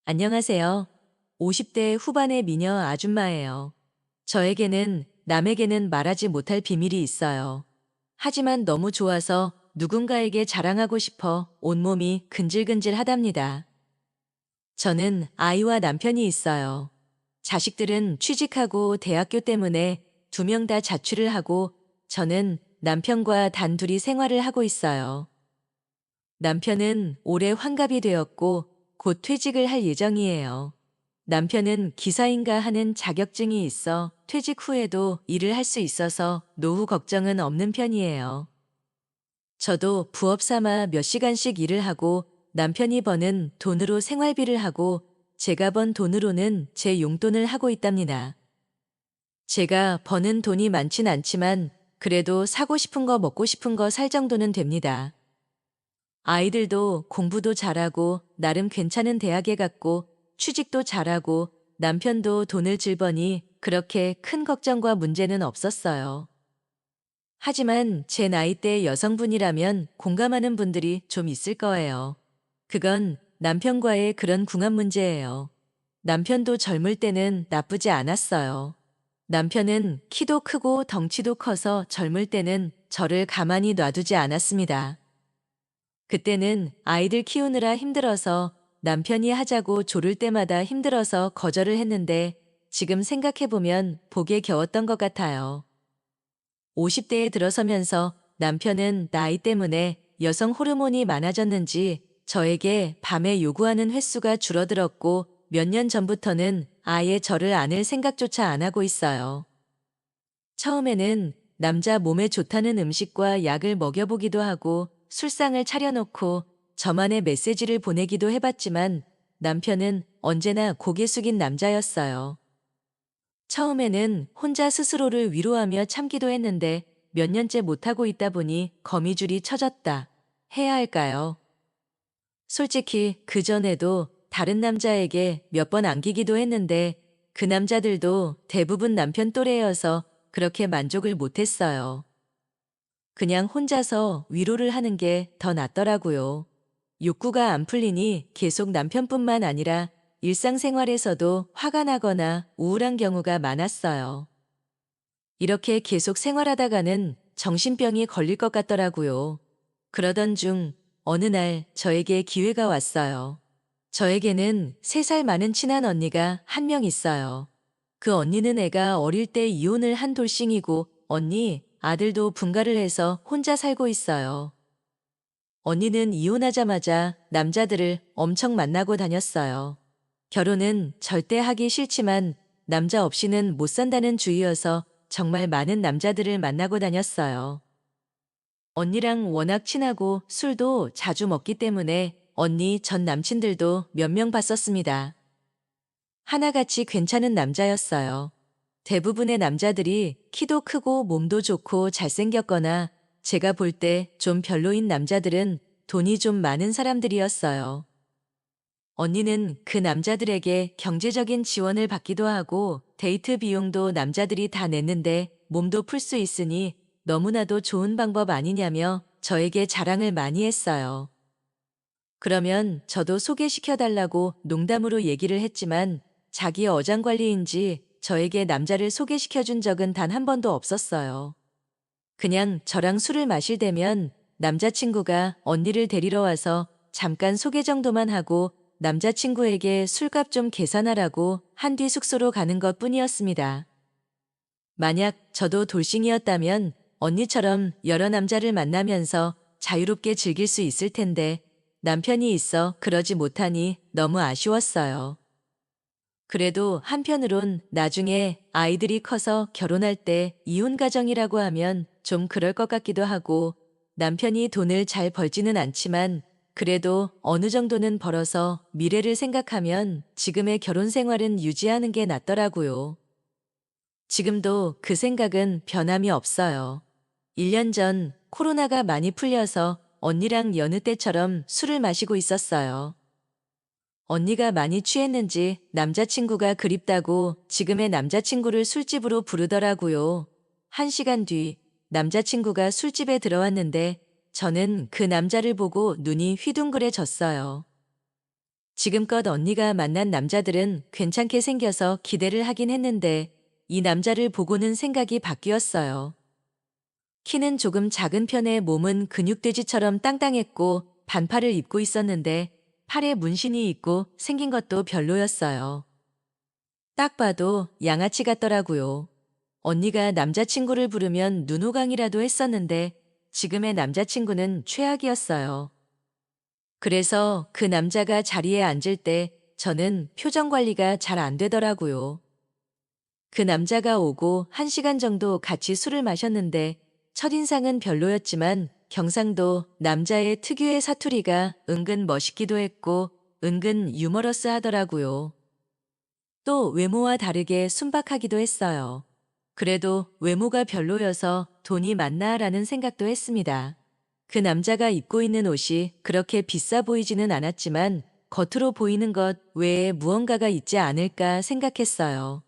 안녕하세요. 50대 후반의 미녀 아줌마예요. 저에게는 남에게는 말하지 못할 비밀이 있어요. 하지만 너무 좋아서 누군가에게 자랑하고 싶어 온몸이 근질근질하답니다. 저는 아이와 남편이 있어요. 자식들은 취직하고 대학교 때문에 두 명 다 자취를 하고 저는 남편과 단둘이 생활을 하고 있어요. 남편은 올해 환갑이 되었고 곧 퇴직을 할 예정이에요. 남편은 기사인가 하는 자격증이 있어 퇴직 후에도 일을 할 수 있어서 노후 걱정은 없는 편이에요. 저도 부업 삼아 몇 시간씩 일을 하고 남편이 버는 돈으로 생활비를 하고 제가 번 돈으로는 제 용돈을 하고 있답니다. 제가 버는 돈이 많진 않지만 그래도 사고 싶은 거 먹고 싶은 거 살 정도는 됩니다. 아이들도 공부도 잘하고 나름 괜찮은 대학에 갔고 취직도 잘하고 남편도 돈을 즐버니 그렇게 큰 걱정과 문제는 없었어요. 하지만 제 나이대 여성분이라면 공감하는 분들이 좀 있을 거예요. 그건 남편과의 그런 궁합 문제예요. 남편도 젊을 때는 나쁘지 않았어요. 남편은 키도 크고 덩치도 커서 젊을 때는 저를 가만히 놔두지 않았습니다. 그때는 아이들 키우느라 힘들어서 남편이 하자고 조를 때마다 힘들어서 거절을 했는데 지금 생각해보면 복에 겨웠던 것 같아요. 50대에 들어서면서 남편은 나이 때문에 여성 호르몬이 많아졌는지 저에게 밤에 요구하는 횟수가 줄어들었고 몇 년 전부터는 아예 저를 안을 생각조차 안 하고 있어요. 처음에는 남자 몸에 좋다는 음식과 약을 먹여보기도 하고 술상을 차려놓고 저만의 메시지를 보내기도 해봤지만 남편은 언제나 고개 숙인 남자였어요. 처음에는 혼자 스스로를 위로하며 참기도 했는데 몇 년째 못하고 있다 보니 거미줄이 쳐졌다 해야 할까요? 솔직히 그전에도 다른 남자에게 몇 번 안기기도 했는데 그 남자들도 대부분 남편 또래여서 그렇게 만족을 못했어요. 그냥 혼자서 위로를 하는 게 더 낫더라고요. 욕구가 안 풀리니 계속 남편뿐만 아니라 일상생활에서도 화가 나거나 우울한 경우가 많았어요. 이렇게 계속 생활하다가는 정신병이 걸릴 것 같더라고요. 그러던 중 어느 날 저에게 기회가 왔어요. 저에게는 3살 많은 친한 언니가 한 명 있어요. 그 언니는 애가 어릴 때 이혼을 한 돌싱이고 언니 아들도 분가를 해서 혼자 살고 있어요. 언니는 이혼하자마자 남자들을 엄청 만나고 다녔어요. 결혼은 절대 하기 싫지만 남자 없이는 못 산다는 주의여서 정말 많은 남자들을 만나고 다녔어요. 언니랑 워낙 친하고 술도 자주 먹기 때문에 언니 전 남친들도 몇 명 봤었습니다. 하나같이 괜찮은 남자였어요. 대부분의 남자들이 키도 크고 몸도 좋고 잘생겼거나 제가 볼 때 좀 별로인 남자들은 돈이 좀 많은 사람들이었어요. 언니는 그 남자들에게 경제적인 지원을 받기도 하고 데이트 비용도 남자들이 다 냈는데 몸도 풀 수 있으니 너무나도 좋은 방법 아니냐며 저에게 자랑을 많이 했어요. 그러면 저도 소개시켜달라고 농담으로 얘기를 했지만 자기 어장관리인지 저에게 남자를 소개시켜준 적은 단 한 번도 없었어요. 그냥 저랑 술을 마실 때면 남자친구가 언니를 데리러 와서 잠깐 소개 정도만 하고 남자친구에게 술값 좀 계산하라고 한 뒤 숙소로 가는 것 뿐이었습니다. 만약 저도 돌싱이었다면 언니처럼 여러 남자를 만나면서 자유롭게 즐길 수 있을 텐데 남편이 있어 그러지 못하니 너무 아쉬웠어요. 그래도 한편으론 나중에 아이들이 커서 결혼할 때 이혼 가정이라고 하면 좀 그럴 것 같기도 하고 남편이 돈을 잘 벌지는 않지만 그래도 어느 정도는 벌어서 미래를 생각하면 지금의 결혼 생활은 유지하는 게 낫더라고요. 지금도 그 생각은 변함이 없어요. 1년 전 코로나가 많이 풀려서 언니랑 여느 때처럼 술을 마시고 있었어요. 언니가 많이 취했는지 남자친구가 그립다고 지금의 남자친구를 술집으로 부르더라고요. 1시간 뒤 남자친구가 술집에 들어왔는데 저는 그 남자를 보고 눈이 휘둥그레졌어요. 지금껏 언니가 만난 남자들은 괜찮게 생겨서 기대를 하긴 했는데 이 남자를 보고는 생각이 바뀌었어요. 키는 조금 작은 편에 몸은 근육돼지처럼 땅땅했고 반팔을 입고 있었는데 팔에 문신이 있고 생긴 것도 별로였어요. 딱 봐도 양아치 같더라고요. 언니가 남자친구를 부르면 눈호강이라도 했었는데 지금의 남자친구는 최악이었어요. 그래서 그 남자가 자리에 앉을 때 저는 표정 관리가 잘 안 되더라고요. 그 남자가 오고 1시간 정도 같이 술을 마셨는데 첫인상은 별로였지만 경상도 남자의 특유의 사투리가 은근 멋있기도 했고 은근 유머러스 하더라고요. 또 외모와 다르게 순박하기도 했어요. 그래도 외모가 별로여서 돈이 많나라는 생각도 했습니다. 그 남자가 입고 있는 옷이 그렇게 비싸 보이지는 않았지만 겉으로 보이는 것 외에 무언가가 있지 않을까 생각했어요.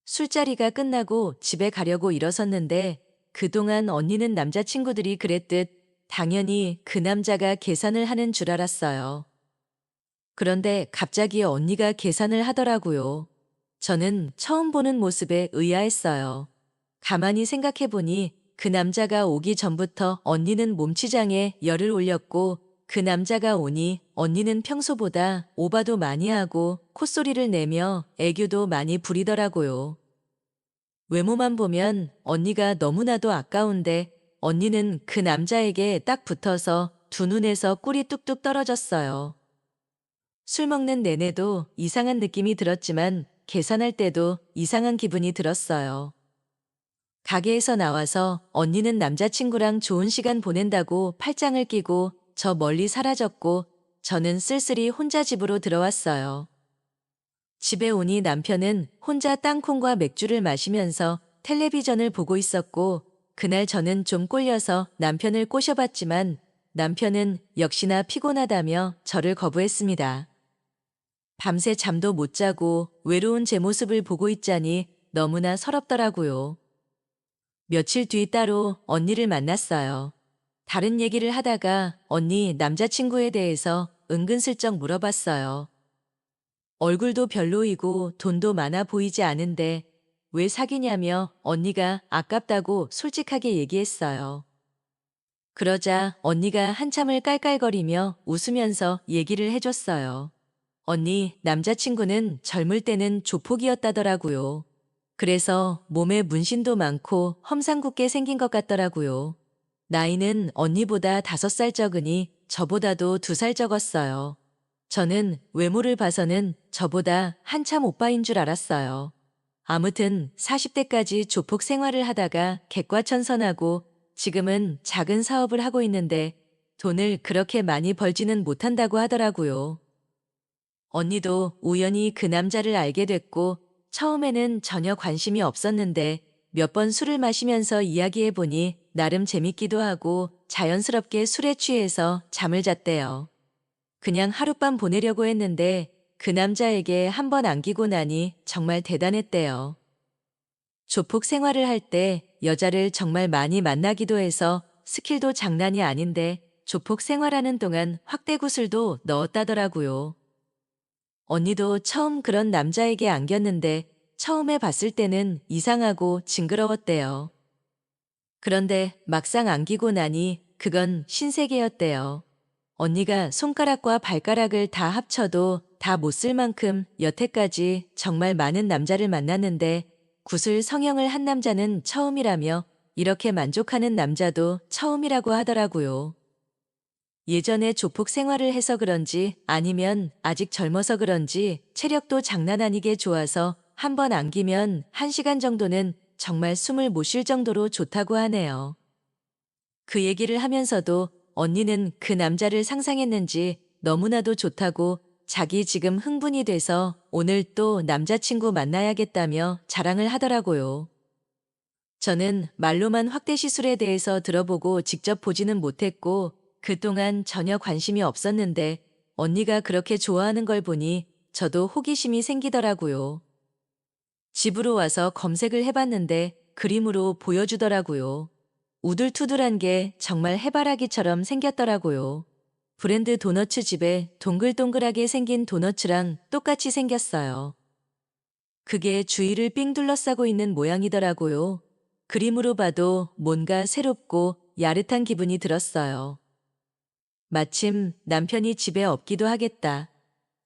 술자리가 끝나고 집에 가려고 일어섰는데 그동안 언니는 남자친구들이 그랬듯 당연히 그 남자가 계산을 하는 줄 알았어요. 그런데 갑자기 언니가 계산을 하더라고요. 저는 처음 보는 모습에 의아했어요. 가만히 생각해보니 그 남자가 오기 전부터 언니는 몸치장에 열을 올렸고 그 남자가 오니 언니는 평소보다 오바도 많이 하고 콧소리를 내며 애교도 많이 부리더라고요. 외모만 보면 언니가 너무나도 아까운데 언니는 그 남자에게 딱 붙어서 두 눈에서 꿀이 뚝뚝 떨어졌어요. 술 먹는 내내도 이상한 느낌이 들었지만 계산할 때도 이상한 기분이 들었어요. 가게에서 나와서 언니는 남자친구랑 좋은 시간 보낸다고 팔짱을 끼고 저 멀리 사라졌고 저는 쓸쓸히 혼자 집으로 들어왔어요. 집에 오니 남편은 혼자 땅콩과 맥주를 마시면서 텔레비전을 보고 있었고 그날 저는 좀 꼴려서 남편을 꼬셔봤지만 남편은 역시나 피곤하다며 저를 거부했습니다. 밤새 잠도 못 자고 외로운 제 모습을 보고 있자니 너무나 서럽더라고요. 며칠 뒤 따로 언니를 만났어요. 다른 얘기를 하다가 언니 남자친구에 대해서 은근슬쩍 물어봤어요. 얼굴도 별로이고 돈도 많아 보이지 않은데 왜 사귀냐며 언니가 아깝다고 솔직하게 얘기했어요. 그러자 언니가 한참을 깔깔거리며 웃으면서 얘기를 해줬어요. 언니 남자친구는 젊을 때는 조폭이었다더라고요. 그래서 몸에 문신도 많고 험상궂게 생긴 것 같더라고요. 나이는 언니보다 5살 적으니 저보다도 2살 적었어요. 저는 외모를 봐서는 저보다 한참 오빠인 줄 알았어요. 아무튼 40대까지 조폭 생활을 하다가 객과천선하고 지금은 작은 사업을 하고 있는데 돈을 그렇게 많이 벌지는 못한다고 하더라고요. 언니도 우연히 그 남자를 알게 됐고 처음에는 전혀 관심이 없었는데 몇 번 술을 마시면서 이야기해 보니 나름 재밌기도 하고 자연스럽게 술에 취해서 잠을 잤대요. 그냥 하룻밤 보내려고 했는데 그 남자에게 한 번 안기고 나니 정말 대단했대요. 조폭 생활을 할 때 여자를 정말 많이 만나기도 해서 스킬도 장난이 아닌데 조폭 생활하는 동안 확대 구슬도 넣었다더라고요. 언니도 처음 그런 남자에게 안겼는데 처음에 봤을 때는 이상하고 징그러웠대요. 그런데 막상 안기고 나니 그건 신세계였대요. 언니가 손가락과 발가락을 다 합쳐도 다 못 쓸 만큼 여태까지 정말 많은 남자를 만났는데 구슬 성형을 한 남자는 처음이라며 이렇게 만족하는 남자도 처음이라고 하더라고요. 예전에 조폭 생활을 해서 그런지 아니면 아직 젊어서 그런지 체력도 장난 아니게 좋아서 한 번 안기면 1시간 정도는 정말 숨을 못 쉴 정도로 좋다고 하네요. 그 얘기를 하면서도 언니는 그 남자를 상상했는지 너무나도 좋다고 자기 지금 흥분이 돼서 오늘 또 남자친구 만나야겠다며 자랑을 하더라고요. 저는 말로만 확대 시술에 대해서 들어보고 직접 보지는 못했고 그동안 전혀 관심이 없었는데 언니가 그렇게 좋아하는 걸 보니 저도 호기심이 생기더라고요. 집으로 와서 검색을 해봤는데 그림으로 보여주더라고요. 우둘투둘한 게 정말 해바라기처럼 생겼더라고요. 브랜드 도너츠 집에 동글동글하게 생긴 도너츠랑 똑같이 생겼어요. 그게 주위를 삥 둘러싸고 있는 모양이더라고요. 그림으로 봐도 뭔가 새롭고 야릇한 기분이 들었어요. 마침 남편이 집에 없기도 하겠다.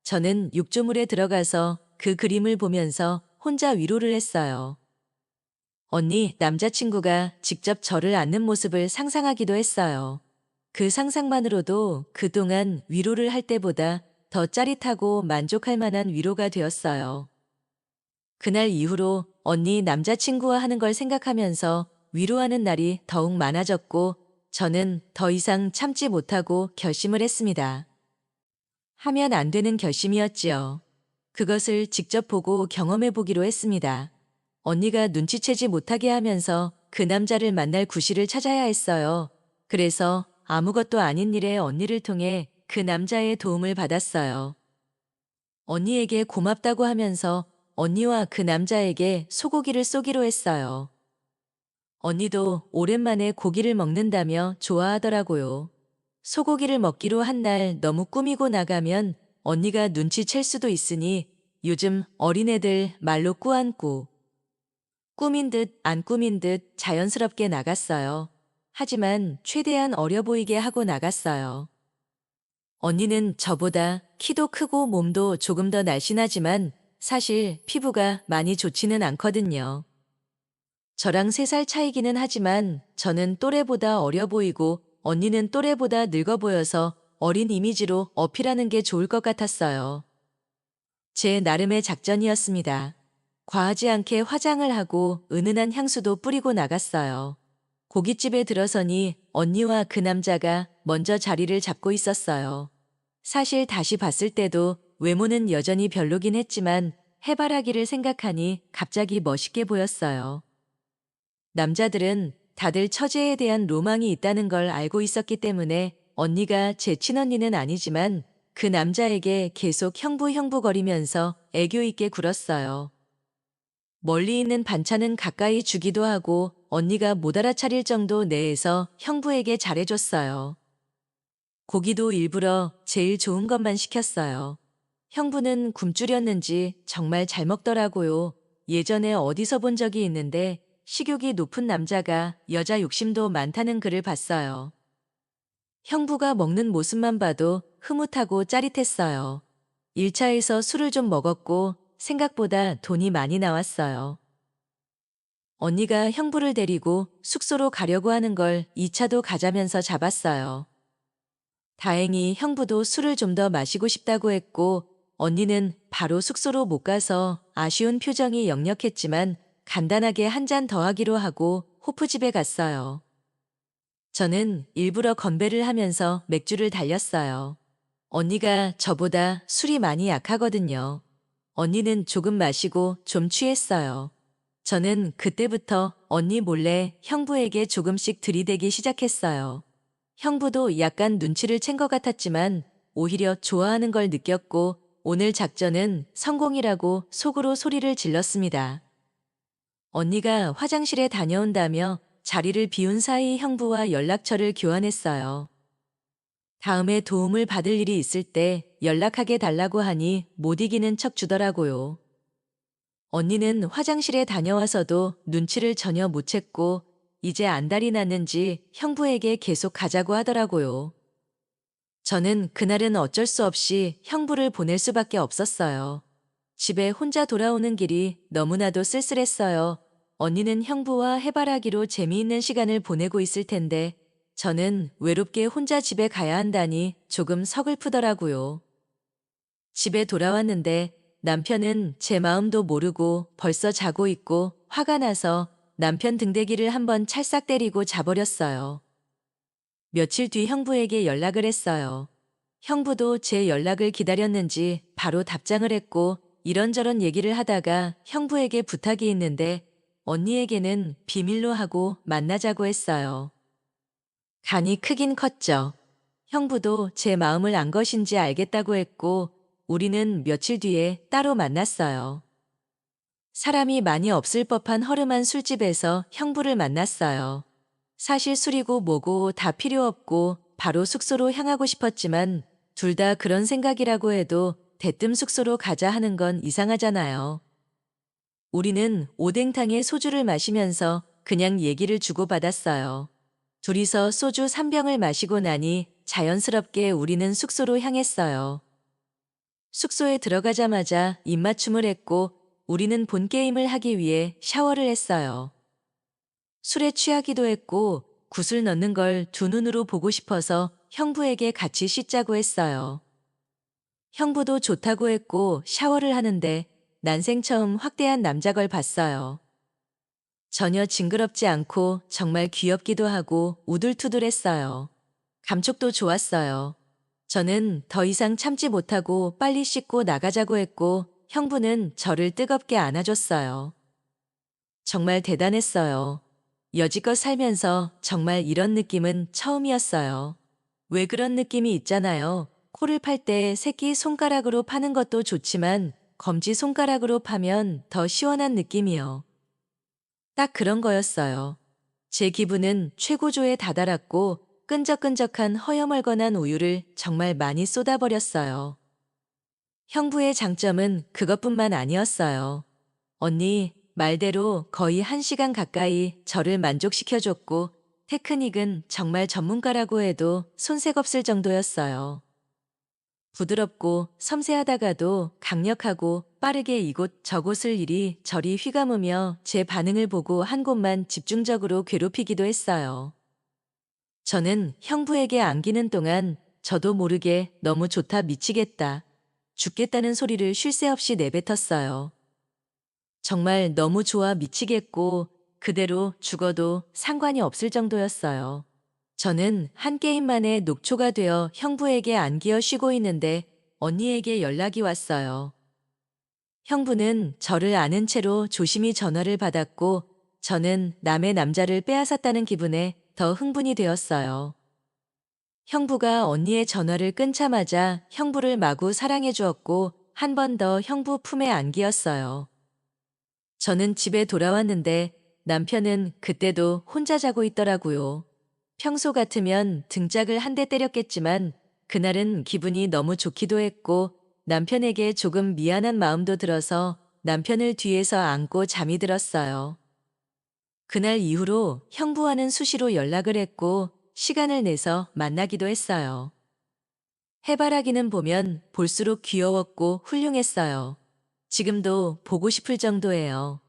저는 욕조물에 들어가서 그 그림을 보면서 혼자 위로를 했어요. 언니, 남자친구가 직접 저를 안는 모습을 상상하기도 했어요. 그 상상만으로도 그동안 위로를 할 때보다 더 짜릿하고 만족할 만한 위로가 되었어요. 그날 이후로 언니 남자친구와 하는 걸 생각하면서 위로하는 날이 더욱 많아졌고 저는 더 이상 참지 못하고 결심을 했습니다. 하면 안 되는 결심이었지요. 그것을 직접 보고 경험해 보기로 했습니다. 언니가 눈치채지 못하게 하면서 그 남자를 만날 구실을 찾아야 했어요. 그래서 아무것도 아닌 일에 언니를 통해 그 남자의 도움을 받았어요. 언니에게 고맙다고 하면서 언니와 그 남자에게 소고기를 쏘기로 했어요. 언니도 오랜만에 고기를 먹는다며 좋아하더라고요. 소고기를 먹기로 한 날 너무 꾸미고 나가면 언니가 눈치챌 수도 있으니 요즘 어린애들 말로 꾸안꾸. 꾸민 듯 안 꾸민 듯 자연스럽게 나갔어요. 하지만 최대한 어려 보이게 하고 나갔어요. 언니는 저보다 키도 크고 몸도 조금 더 날씬하지만 사실 피부가 많이 좋지는 않거든요. 저랑 3살 차이기는 하지만 저는 또래보다 어려 보이고 언니는 또래보다 늙어 보여서 어린 이미지로 어필하는 게 좋을 것 같았어요. 제 나름의 작전이었습니다. 과하지 않게 화장을 하고 은은한 향수도 뿌리고 나갔어요. 고깃집에 들어서니 언니와 그 남자가 먼저 자리를 잡고 있었어요. 사실 다시 봤을 때도 외모는 여전히 별로긴 했지만 해바라기를 생각하니 갑자기 멋있게 보였어요. 남자들은 다들 처제에 대한 로망이 있다는 걸 알고 있었기 때문에 언니가 제 친언니는 아니지만 그 남자에게 계속 형부형부거리면서 애교 있게 굴었어요. 멀리 있는 반찬은 가까이 주기도 하고 언니가 못 알아차릴 정도 내에서 형부에게 잘해줬어요. 고기도 일부러 제일 좋은 것만 시켰어요. 형부는 굶주렸는지 정말 잘 먹더라고요. 예전에 어디서 본 적이 있는데 식욕이 높은 남자가 여자 욕심도 많다는 글을 봤어요. 형부가 먹는 모습만 봐도 흐뭇하고 짜릿했어요. 1차에서 술을 좀 먹었고 생각보다 돈이 많이 나왔어요. 언니가 형부를 데리고 숙소로 가려고 하는 걸 2차도 가자면서 잡았어요. 다행히 형부도 술을 좀 더 마시고 싶다고 했고 언니는 바로 숙소로 못 가서 아쉬운 표정이 역력했지만 간단하게 한 잔 더 하기로 하고 호프집에 갔어요. 저는 일부러 건배를 하면서 맥주를 달렸어요. 언니가 저보다 술이 많이 약하거든요. 언니는 조금 마시고 좀 취했어요. 저는 그때부터 언니 몰래 형부에게 조금씩 들이대기 시작했어요. 형부도 약간 눈치를 챈 것 같았지만 오히려 좋아하는 걸 느꼈고 오늘 작전은 성공이라고 속으로 소리를 질렀습니다. 언니가 화장실에 다녀온다며 자리를 비운 사이 형부와 연락처를 교환했어요. 다음에 도움을 받을 일이 있을 때 연락하게 달라고 하니 못 이기는 척 주더라고요. 언니는 화장실에 다녀와서도 눈치를 전혀 못 챘고 이제 안달이 났는지 형부에게 계속 가자고 하더라고요. 저는 그날은 어쩔 수 없이 형부를 보낼 수밖에 없었어요. 집에 혼자 돌아오는 길이 너무나도 쓸쓸했어요. 언니는 형부와 해바라기로 재미있는 시간을 보내고 있을 텐데 저는 외롭게 혼자 집에 가야 한다니 조금 서글프더라고요. 집에 돌아왔는데 남편은 제 마음도 모르고 벌써 자고 있고 화가 나서 남편 등대기를 한번 찰싹 때리고 자버렸어요. 며칠 뒤 형부에게 연락을 했어요. 형부도 제 연락을 기다렸는지 바로 답장을 했고 이런저런 얘기를 하다가 형부에게 부탁이 있는데 언니에게는 비밀로 하고 만나자고 했어요. 간이 크긴 컸죠. 형부도 제 마음을 안 것인지 알겠다고 했고 우리는 며칠 뒤에 따로 만났어요. 사람이 많이 없을 법한 허름한 술집에서 형부를 만났어요. 사실 술이고 뭐고 다 필요 없고 바로 숙소로 향하고 싶었지만 둘 다 그런 생각이라고 해도 대뜸 숙소로 가자 하는 건 이상하잖아요. 우리는 오뎅탕에 소주를 마시면서 그냥 얘기를 주고받았어요. 둘이서 소주 3병을 마시고 나니 자연스럽게 우리는 숙소로 향했어요. 숙소에 들어가자마자 입맞춤을 했고 우리는 본 게임을 하기 위해 샤워를 했어요. 술에 취하기도 했고 굿을 넣는 걸 두 눈으로 보고 싶어서 형부에게 같이 씻자고 했어요. 형부도 좋다고 했고 샤워를 하는데 난생 처음 확대한 남자 걸 봤어요. 전혀 징그럽지 않고 정말 귀엽기도 하고 우둘투둘했어요. 감촉도 좋았어요. 저는 더 이상 참지 못하고 빨리 씻고 나가자고 했고 형부는 저를 뜨겁게 안아줬어요. 정말 대단했어요. 여지껏 살면서 정말 이런 느낌은 처음이었어요. 왜 그런 느낌이 있잖아요. 코를 팔 때 새끼 손가락으로 파는 것도 좋지만 검지 손가락으로 파면 더 시원한 느낌이요. 딱 그런 거였어요. 제 기분은 최고조에 다다랐고 끈적끈적한 허여멀건한 우유를 정말 많이 쏟아버렸어요. 형부의 장점은 그것뿐만 아니었어요. 언니, 말대로 거의 1시간 가까이 저를 만족시켜줬고 테크닉은 정말 전문가라고 해도 손색 없을 정도였어요. 부드럽고 섬세하다가도 강력하고 빠르게 이곳 저곳을 이리저리 휘감으며 제 반응을 보고 한 곳만 집중적으로 괴롭히기도 했어요. 저는 형부에게 안기는 동안 저도 모르게 너무 좋다 미치겠다, 죽겠다는 소리를 쉴 새 없이 내뱉었어요. 정말 너무 좋아 미치겠고 그대로 죽어도 상관이 없을 정도였어요. 저는 한 게임 만에 녹초가 되어 형부에게 안기어 쉬고 있는데 언니에게 연락이 왔어요. 형부는 저를 아는 채로 조심히 전화를 받았고 저는 남의 남자를 빼앗았다는 기분에 더 흥분이 되었어요. 형부가 언니의 전화를 끊자마자 형부를 마구 사랑해 주었고 한 번 더 형부 품에 안기었어요. 저는 집에 돌아왔는데 남편은 그때도 혼자 자고 있더라고요. 평소 같으면 등짝을 한 대 때렸겠지만 그날은 기분이 너무 좋기도 했고 남편에게 조금 미안한 마음도 들어서 남편을 뒤에서 안고 잠이 들었어요. 그날 이후로 형부와는 수시로 연락을 했고 시간을 내서 만나기도 했어요. 해바라기는 보면 볼수록 귀여웠고 훌륭했어요. 지금도 보고 싶을 정도예요.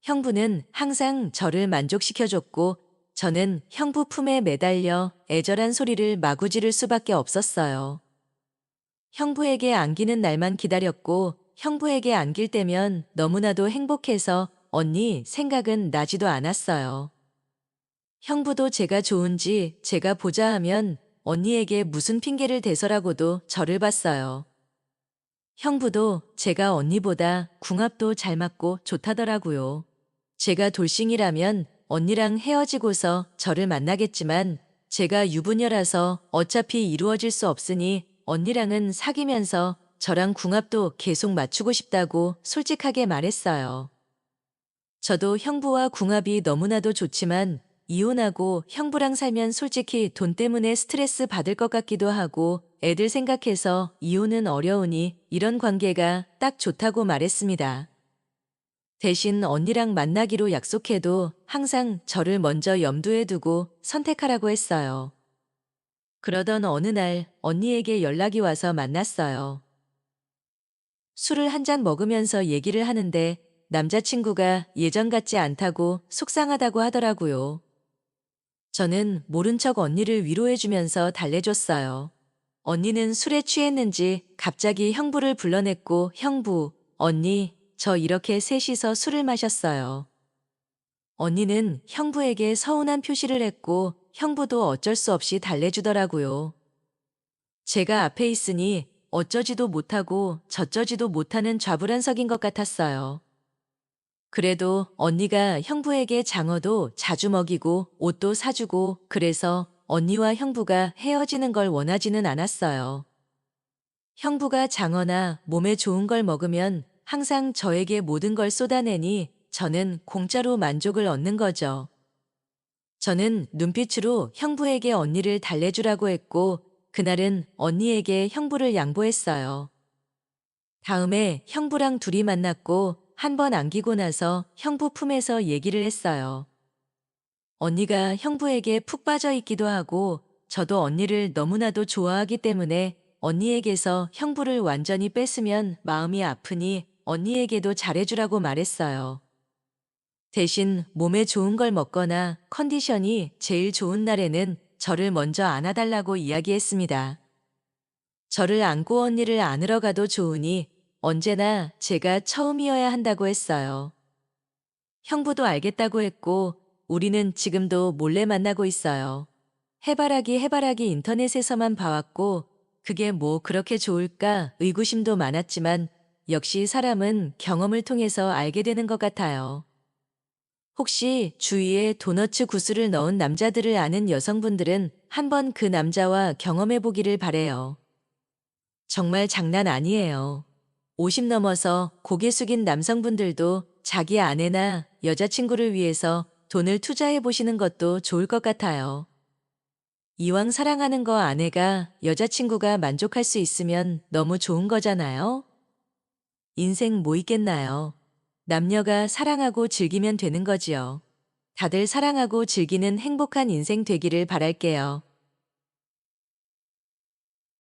형부는 항상 저를 만족시켜줬고 저는 형부 품에 매달려 애절한 소리를 마구 지를 수밖에 없었어요. 형부에게 안기는 날만 기다렸고 형부에게 안길 때면 너무나도 행복해서 언니 생각은 나지도 않았어요. 형부도 제가 좋은지 제가 보자 하면 언니에게 무슨 핑계를 대서라고도 저를 봤어요. 형부도 제가 언니보다 궁합도 잘 맞고 좋다더라고요. 제가 돌싱이라면 언니랑 헤어지고서 저를 만나겠지만 제가 유부녀라서 어차피 이루어질 수 없으니 언니랑은 사귀면서 저랑 궁합도 계속 맞추고 싶다고 솔직하게 말했어요. 저도 형부와 궁합이 너무나도 좋지만 이혼하고 형부랑 살면 솔직히 돈 때문에 스트레스 받을 것 같기도 하고 애들 생각해서 이혼은 어려우니 이런 관계가 딱 좋다고 말했습니다. 대신 언니랑 만나기로 약속해도 항상 저를 먼저 염두에 두고 선택하라고 했어요. 그러던 어느 날 언니에게 연락이 와서 만났어요. 술을 한 잔 먹으면서 얘기를 하는데 남자친구가 예전 같지 않다고 속상하다고 하더라고요. 저는 모른 척 언니를 위로해주면서 달래줬어요. 언니는 술에 취했는지 갑자기 형부를 불러냈고 형부, 언니, 저 이렇게 셋이서 술을 마셨어요. 언니는 형부에게 서운한 표시를 했고 형부도 어쩔 수 없이 달래주더라고요. 제가 앞에 있으니 어쩌지도 못하고 저쩌지도 못하는 좌불안석인 것 같았어요. 그래도 언니가 형부에게 장어도 자주 먹이고 옷도 사주고 그래서 언니와 형부가 헤어지는 걸 원하지는 않았어요. 형부가 장어나 몸에 좋은 걸 먹으면 항상 저에게 모든 걸 쏟아내니 저는 공짜로 만족을 얻는 거죠. 저는 눈빛으로 형부에게 언니를 달래주라고 했고, 그날은 언니에게 형부를 양보했어요. 다음에 형부랑 둘이 만났고, 한 번 안기고 나서 형부 품에서 얘기를 했어요. 언니가 형부에게 푹 빠져 있기도 하고, 저도 언니를 너무나도 좋아하기 때문에 언니에게서 형부를 완전히 뺐으면 마음이 아프니 언니에게도 잘해주라고 말했어요. 대신 몸에 좋은 걸 먹거나 컨디션이 제일 좋은 날에는 저를 먼저 안아달라고 이야기했습니다. 저를 안고 언니를 안으러 가도 좋으니 언제나 제가 처음이어야 한다고 했어요. 형부도 알겠다고 했고, 우리는 지금도 몰래 만나고 있어요. 해바라기 인터넷에서만 봐왔고, 그게 뭐 그렇게 좋을까 의구심도 많았지만, 역시 사람은 경험을 통해서 알게 되는 것 같아요. 혹시 주위에 도너츠 구슬을 넣은 남자들을 아는 여성분들은 한번 그 남자와 경험해 보기를 바래요. 정말 장난 아니에요. 50 넘어서 고개 숙인 남성분들도 자기 아내나 여자친구를 위해서 돈을 투자해 보시는 것도 좋을 것 같아요. 이왕 사랑하는 거 아내가 여자친구가 만족할 수 있으면 너무 좋은 거잖아요? 인생 뭐 있겠나요? 남녀가 사랑하고 즐기면 되는 거지요. 다들 사랑하고 즐기는 행복한 인생 되기를 바랄게요.